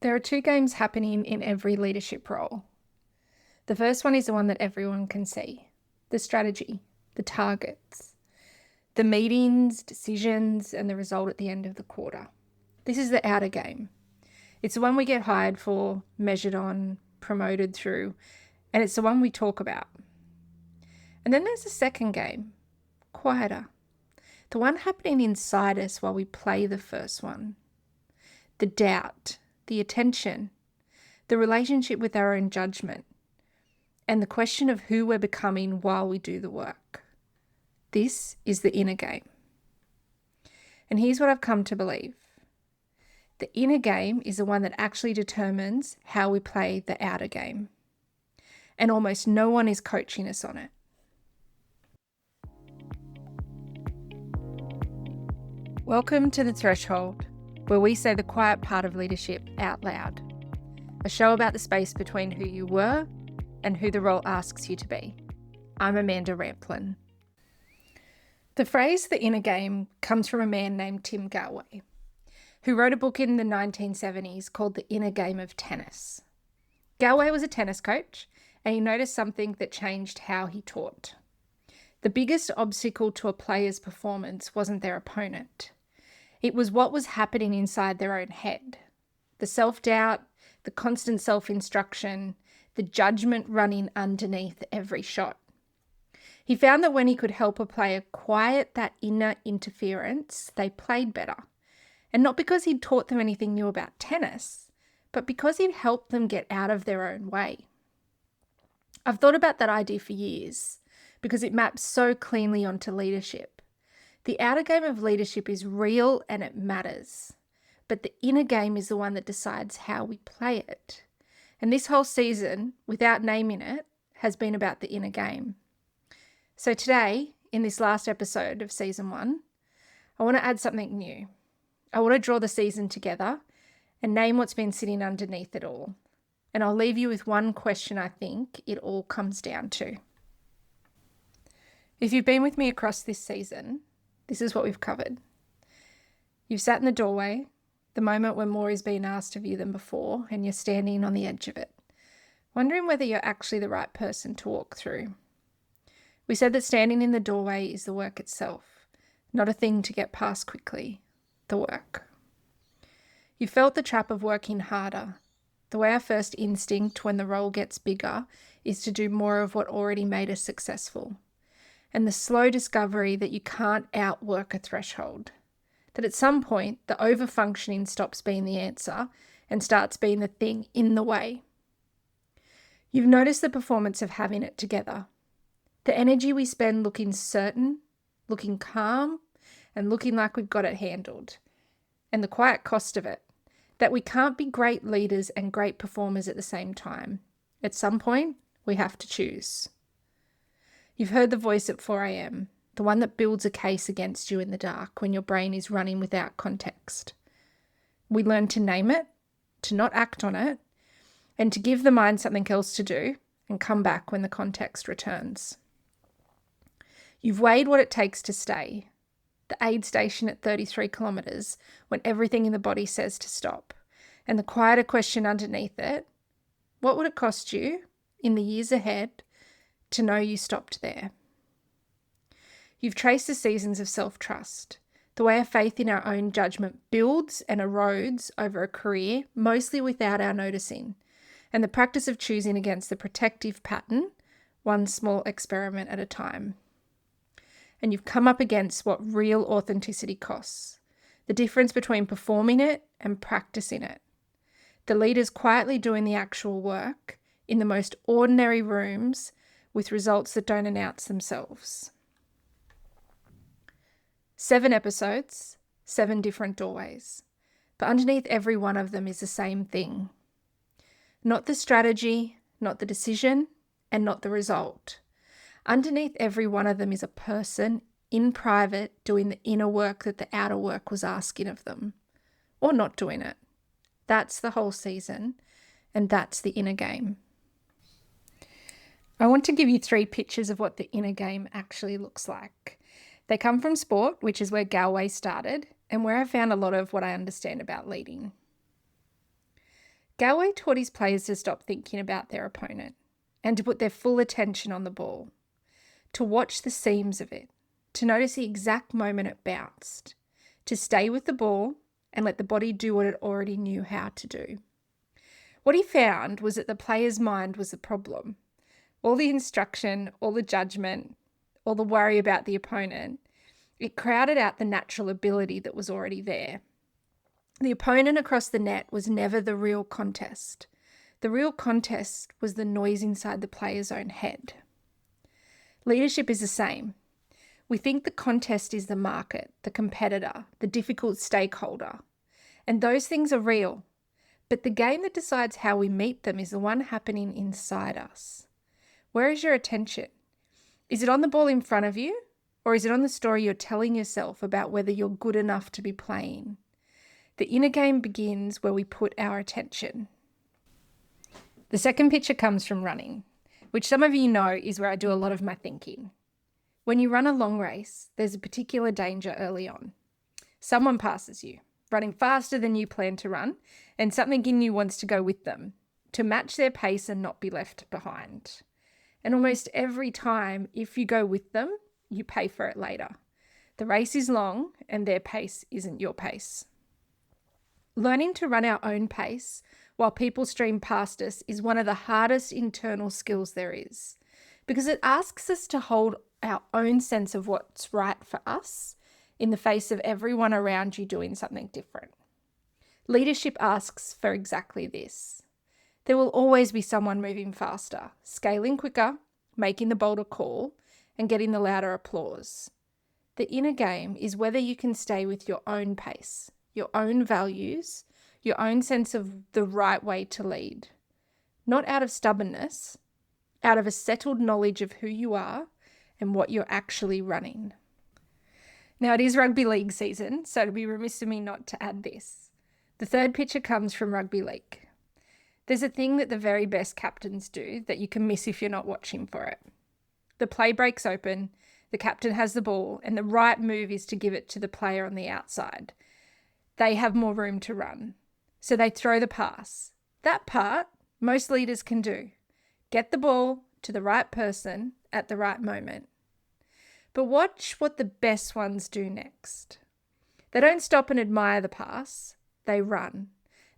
There are two games happening in every leadership role. The first one is the one that everyone can see, the strategy, the targets, the meetings, decisions, and the result at the end of the quarter. This is the outer game. It's the one we get hired for, measured on, promoted through, and it's the one we talk about. And then there's the second game, quieter, the one happening inside us while we play the first one. The doubt, the attention, the relationship with our own judgment, and the question of who we're becoming while we do the work. This is the inner game. And here's what I've come to believe. The inner game is the one that actually determines how we play the outer game. And almost no one is coaching us on it. Welcome to The Threshold, where we say the quiet part of leadership out loud. A show about the space between who you were and who the role asks you to be. I'm Amanda Ramplin. The phrase the inner game comes from a man named Tim Gallwey, who wrote a book in the 1970s called The Inner Game of Tennis. Gallwey was a tennis coach, and he noticed something that changed how he taught. The biggest obstacle to a player's performance wasn't their opponent. It was what was happening inside their own head. The self-doubt, the constant self-instruction, the judgment running underneath every shot. He found that when he could help a player quiet that inner interference, they played better. And not because he'd taught them anything new about tennis, but because he'd helped them get out of their own way. I've thought about that idea for years because it maps so cleanly onto leadership. The outer game of leadership is real and it matters, but the inner game is the one that decides how we play it. And this whole season, without naming it, has been about the inner game. So today, in this last episode of season 1, I want to add something new. I want to draw the season together and name what's been sitting underneath it all. And I'll leave you with one question I think it all comes down to. If you've been with me across this season, this is what we've covered. You've sat in the doorway, the moment when more is being asked of you than before, and you're standing on the edge of it, wondering whether you're actually the right person to walk through. We said that standing in the doorway is the work itself, not a thing to get past quickly, the work. You felt the trap of working harder. The way our first instinct when the role gets bigger is to do more of what already made us successful. And the slow discovery that you can't outwork a threshold. That at some point, the overfunctioning stops being the answer and starts being the thing in the way. You've noticed the performance of having it together. The energy we spend looking certain, looking calm, and looking like we've got it handled. And the quiet cost of it. That we can't be great leaders and great performers at the same time. At some point, we have to choose. You've heard the voice at 4 a.m., the one that builds a case against you in the dark when your brain is running without context. We learn to name it, to not act on it, and to give the mind something else to do and come back when the context returns. You've weighed what it takes to stay, the aid station at 33 kilometres when everything in the body says to stop, and the quieter question underneath it, what would it cost you in the years ahead to know you stopped there? You've traced the seasons of self-trust, the way our faith in our own judgment builds and erodes over a career, mostly without our noticing, and the practice of choosing against the protective pattern, one small experiment at a time. And you've come up against what real authenticity costs, the difference between performing it and practicing it. The leaders quietly doing the actual work in the most ordinary rooms with results that don't announce themselves. 7 episodes, 7 different doorways. But underneath every one of them is the same thing. Not the strategy, not the decision, and not the result. Underneath every one of them is a person in private doing the inner work that the outer work was asking of them, or not doing it. That's the whole season, and that's the inner game. I want to give you 3 pictures of what the inner game actually looks like. They come from sport, which is where Gallwey started, and where I found a lot of what I understand about leading. Gallwey taught his players to stop thinking about their opponent and to put their full attention on the ball, to watch the seams of it, to notice the exact moment it bounced, to stay with the ball and let the body do what it already knew how to do. What he found was that the player's mind was the problem. All the instruction, all the judgment, all the worry about the opponent, it crowded out the natural ability that was already there. The opponent across the net was never the real contest. The real contest was the noise inside the player's own head. Leadership is the same. We think the contest is the market, the competitor, the difficult stakeholder. And those things are real. But the game that decides how we meet them is the one happening inside us. Where is your attention? Is it on the ball in front of you? Or is it on the story you're telling yourself about whether you're good enough to be playing? The inner game begins where we put our attention. The second picture comes from running, which some of you know is where I do a lot of my thinking. When you run a long race, there's a particular danger early on. Someone passes you, running faster than you plan to run, and something in you wants to go with them, to match their pace and not be left behind. And almost every time, if you go with them, you pay for it later. The race is long and their pace isn't your pace. Learning to run our own pace while people stream past us is one of the hardest internal skills there is, because it asks us to hold our own sense of what's right for us in the face of everyone around you doing something different. Leadership asks for exactly this. There will always be someone moving faster, scaling quicker, making the bolder call, and getting the louder applause. The inner game is whether you can stay with your own pace, your own values, your own sense of the right way to lead. Not out of stubbornness, out of a settled knowledge of who you are and what you're actually running. Now, it is rugby league season, so it'd be remiss of me not to add this. The third picture comes from rugby league. There's a thing that the very best captains do that you can miss if you're not watching for it. The play breaks open, the captain has the ball, and the right move is to give it to the player on the outside. They have more room to run, so they throw the pass. That part, most leaders can do. Get the ball to the right person at the right moment. But watch what the best ones do next. They don't stop and admire the pass. They run.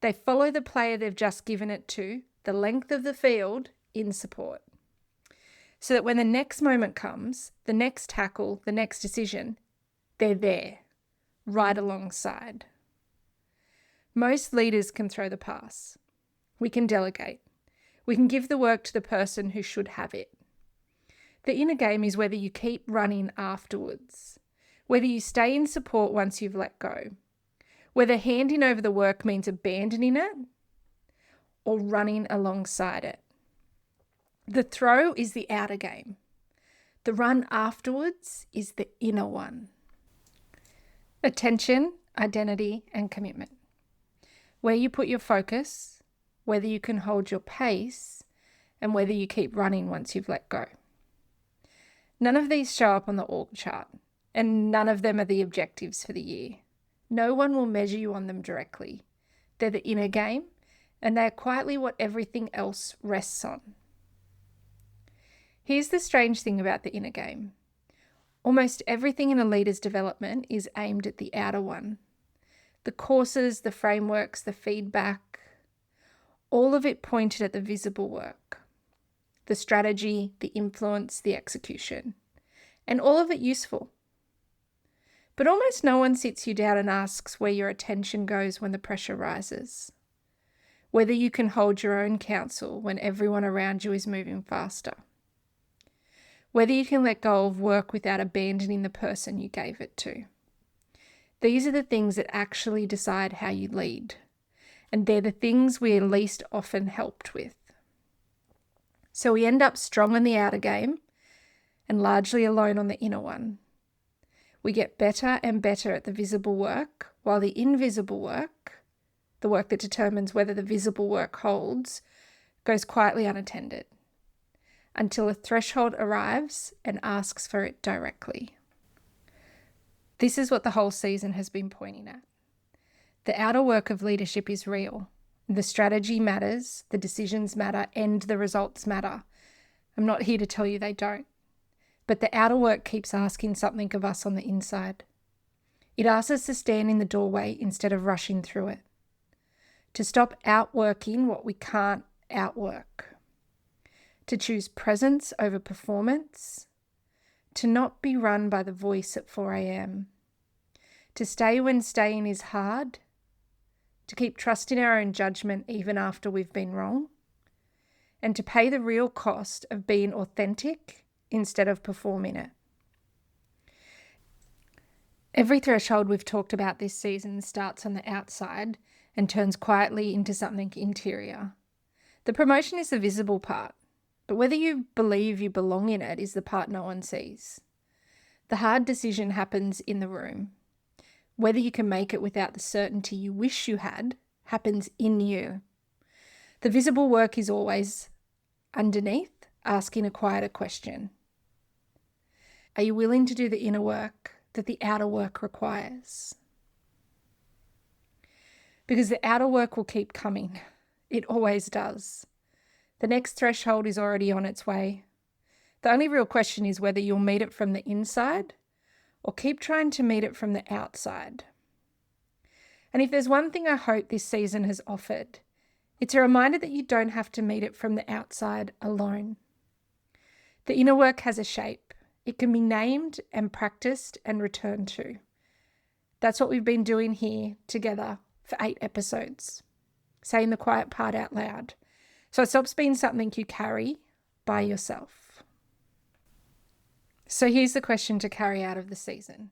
They follow the player they've just given it to the length of the field in support. So that when the next moment comes, the next tackle, the next decision, they're there, right alongside. Most leaders can throw the pass. We can delegate. We can give the work to the person who should have it. The inner game is whether you keep running afterwards, whether you stay in support once you've let go, whether handing over the work means abandoning it or running alongside it. The throw is the outer game. The run afterwards is the inner one. Attention, identity, and commitment. Where you put your focus, whether you can hold your pace, and whether you keep running once you've let go. None of these show up on the org chart, and none of them are the objectives for the year. No one will measure you on them directly. They're the inner game, and they're quietly what everything else rests on. Here's the strange thing about the inner game. Almost everything in a leader's development is aimed at the outer one. The courses, the frameworks, the feedback, all of it pointed at the visible work. The strategy, the influence, the execution, and all of it useful. But almost no one sits you down and asks where your attention goes when the pressure rises, whether you can hold your own counsel when everyone around you is moving faster, whether you can let go of work without abandoning the person you gave it to. These are the things that actually decide how you lead, and they're the things we are least often helped with. So we end up strong in the outer game and largely alone on the inner one. We get better and better at the visible work, while the invisible work, the work that determines whether the visible work holds, goes quietly unattended until a threshold arrives and asks for it directly. This is what the whole season has been pointing at. The outer work of leadership is real. The strategy matters, the decisions matter, and the results matter. I'm not here to tell you they don't. But the outer work keeps asking something of us on the inside. It asks us to stand in the doorway instead of rushing through it. To stop outworking what we can't outwork. To choose presence over performance. To not be run by the voice at 4 a.m. To stay when staying is hard. To keep trusting our own judgment even after we've been wrong. And to pay the real cost of being authentic instead of performing it. Every threshold we've talked about this season starts on the outside and turns quietly into something interior. The promotion is the visible part, but whether you believe you belong in it is the part no one sees. The hard decision happens in the room. Whether you can make it without the certainty you wish you had happens in you. The visible work is always underneath, asking a quieter question. Are you willing to do the inner work that the outer work requires? Because the outer work will keep coming. It always does. The next threshold is already on its way. The only real question is whether you'll meet it from the inside or keep trying to meet it from the outside. And if there's one thing I hope this season has offered, it's a reminder that you don't have to meet it from the outside alone. The inner work has a shape. It can be named and practiced and returned to. That's what we've been doing here together for 8 episodes, saying the quiet part out loud. So it stops being something you carry by yourself. So here's the question to carry out of the season.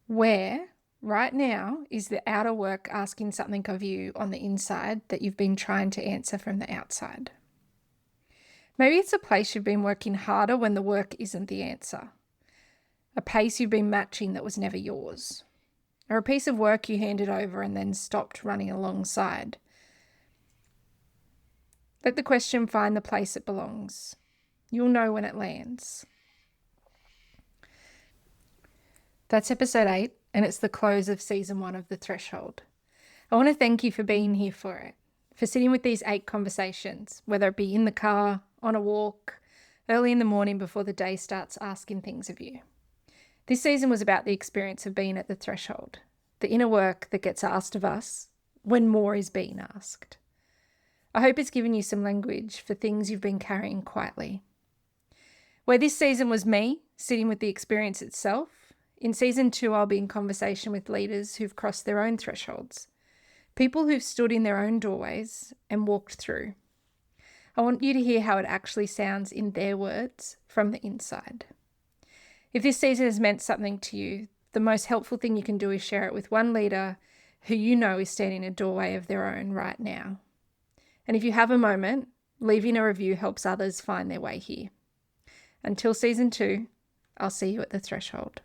Where, right now, is the outer work asking something of you on the inside that you've been trying to answer from the outside? Maybe it's a place you've been working harder when the work isn't the answer. A pace you've been matching that was never yours. Or a piece of work you handed over and then stopped running alongside. Let the question find the place it belongs. You'll know when it lands. That's episode 8, and it's the close of season 1 of The Threshold. I want to thank you for being here for it, for sitting with these 8 conversations, whether it be in the car, on a walk, early in the morning before the day starts asking things of you. This season was about the experience of being at the threshold, the inner work that gets asked of us when more is being asked. I hope it's given you some language for things you've been carrying quietly. Where this season was me, sitting with the experience itself, in season 2 I'll be in conversation with leaders who've crossed their own thresholds, people who've stood in their own doorways and walked through. I want you to hear how it actually sounds in their words from the inside. If this season has meant something to you, the most helpful thing you can do is share it with one leader who you know is standing in a doorway of their own right now. And if you have a moment, leaving a review helps others find their way here. Until season 2, I'll see you at the threshold.